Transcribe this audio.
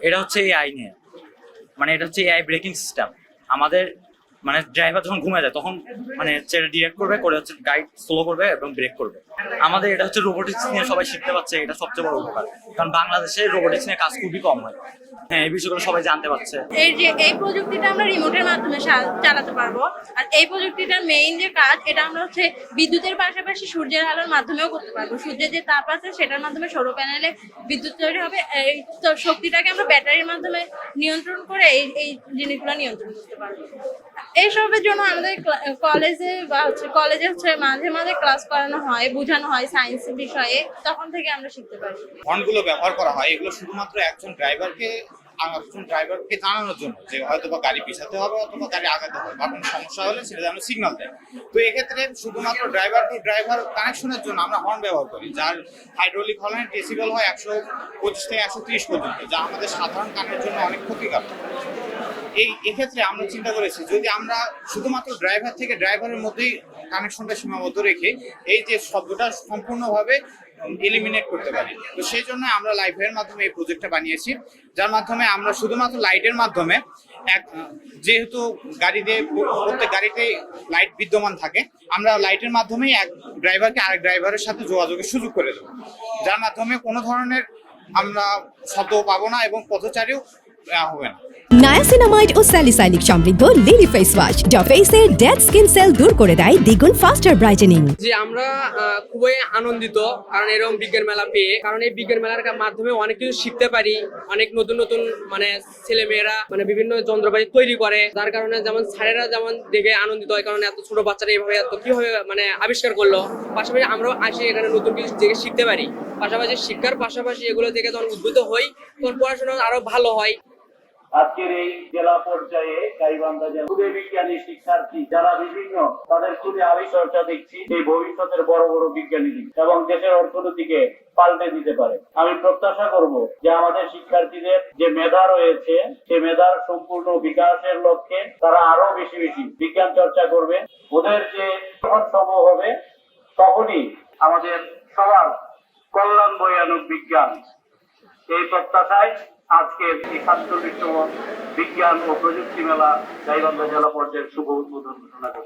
এটা হচ্ছে এআই নিয়ে, মানে এটা হচ্ছে এআই ব্রেকিং সিস্টেম। আমাদের মানে ড্রাইভার যখন ঘুমে যায় তখন মানে হচ্ছে ডিরেক্ট করবে, করে হচ্ছে গাইড স্লো করবে এবং ব্রেক করবে। আমাদের এটা হচ্ছে রোবোটিক্স নিয়ে সবাই শিখতে পারছে, এটা সবচেয়ে বড় উপকার, কারণ বাংলাদেশে রোবোটিক্স নিয়ে কাজ খুবই কম হয়। হ্যাঁ, এই বিষয়গুলো সবাই জানতে পারছে। এই প্রযুক্তিটা আমরা রিমোটের মাধ্যমে চালাতে পারবো। আর এই প্রযুক্তিটার মেইন যে কাজ, এটা আমরা হচ্ছে বিদ্যুতের পাশাপাশি সূর্যের আলোর মাধ্যমেও করতে পারবো। সূর্যের যে তাপ আছে সেটার মাধ্যমে সৌর প্যানেলে বিদ্যুৎ তৈরি হবে। এই শক্তিটাকে আমরা ব্যাটারির মাধ্যমে নিয়ন্ত্রণ করে এই জিনিসগুলো নিয়ন্ত্রণ করতে পারবো। এইসবের জন্য আমাদের কলেজে কলেজে মাঝে মাঝে ক্লাস করানো হয়, বোঝানো হয় সায়েন্স বিষয়ে, তখন থেকে আমরা শিখতে পারি। হর্নগুলো ব্যবহার করা হয়, এগুলো শুধুমাত্র একজন ড্রাইভারকে জানানোর জন্য যে হয়তো বা গাড়ি পিছাতে হবে অথবা গাড়ি আগাতে হবে বা কোনো সমস্যা হলে সেটা যেন সিগন্যাল দেয়। তো এক্ষেত্রে শুধুমাত্র ড্রাইভার টু ড্রাইভার কানেকশনের জন্য আমরা হর্ন ব্যবহার করি, যার হাইড্রোলিক হর্নের ডেসিবেল হয় 125 থেকে 130 পর্যন্ত, যা আমাদের সাধারণ কানের জন্য অনেক ক্ষতিকারক। এক্ষেত্রে আমরা চিন্তা করেছি যদি আমরা শুধুমাত্র ড্রাইভার থেকে ড্রাইভারের মধ্যেই কানেকশনটা সীমাবদ্ধ রেখে এই যে শব্দটা সম্পূর্ণভাবে এলিমিনেট করতে পারি, তো সেই জন্য আমরা লাইভের মাধ্যমে এই প্রজেক্টটা বানিয়েছি, যার মাধ্যমে আমরা শুধুমাত্র লাইটের মাধ্যমে যেহেতু প্রত্যেক গাড়িতে লাইট বিদ্যমান থাকে, আমরা লাইটের মাধ্যমেই এক ড্রাইভারকে আরেক ড্রাইভারের সাথে যোগাযোগের সুযোগ করে দেবো, যার মাধ্যমে কোনো ধরনের আমরা শব্দ পাবো না এবং পথচারীও হবে না। নায়াসিনামাইড ও স্যালিসাইলিক সমৃদ্ধ লিলি ফেস ওয়াশ যা ফেসের ডেড স্কিন সেল দূর করে দেয় দ্বিগুণ ফাস্টার ব্রাইটেনিং। যে আমরা খুবই আনন্দিত কারণ এরকম বিজ্ঞান মেলা পেয়ে, কারণ এই বিজ্ঞান মেলার মাধ্যমে অনেক কিছু শিখতে পারি। অনেক নতুন নতুন মানে ছেলে মেয়েরা মানে বিভিন্ন যন্ত্রপাতি তৈরি করে, যার কারণে যেমন স্যারেরা যেমন দেখে আনন্দিত হয়, কারণ এত ছোট বাচ্চারা এইভাবে এত কিভাবে মানে আবিষ্কার করলো। পাশাপাশি আমরাও আসি এখানে নতুন কিছু দেখে শিখতে পারি। পাশাপাশি শিক্ষার পাশাপাশি এগুলো থেকে যখন উদ্বুদ্ধ হই তখন পড়াশোনা আরো ভালো হয়। আজকের এই জেলা পর্যায়ে গাইবান্ধা জেলা খুদে বিজ্ঞানী শিক্ষার্থী যারা বিভিন্ন তাদের খুদে আবিষ্কারটা দেখছি এই ভবিষ্যতের বড় বড় বিজ্ঞানী এবং দেশের অর্থনীতিকে পাল্টে দিতে পারে। আমি প্রত্যাশা করব যে আমাদের শিক্ষার্থীদের যে মেধা রয়েছে সেই মেধার সম্পূর্ণ বিকাশের লক্ষ্যে তারা আরো বেশি বেশি বিজ্ঞান চর্চা করবে। ওদের যে যখন সম্ভব হবে তখনই আমাদের সবার কল্যাণ বয়ানুক বিজ্ঞান, এই প্রত্যাশায় আজকের এই ৪৭তম বিজ্ঞান ও প্রযুক্তি মেলা গাইবান্ধা জেলা পর্যায়ের শুভ উদ্বোধন ঘোষণা করছি।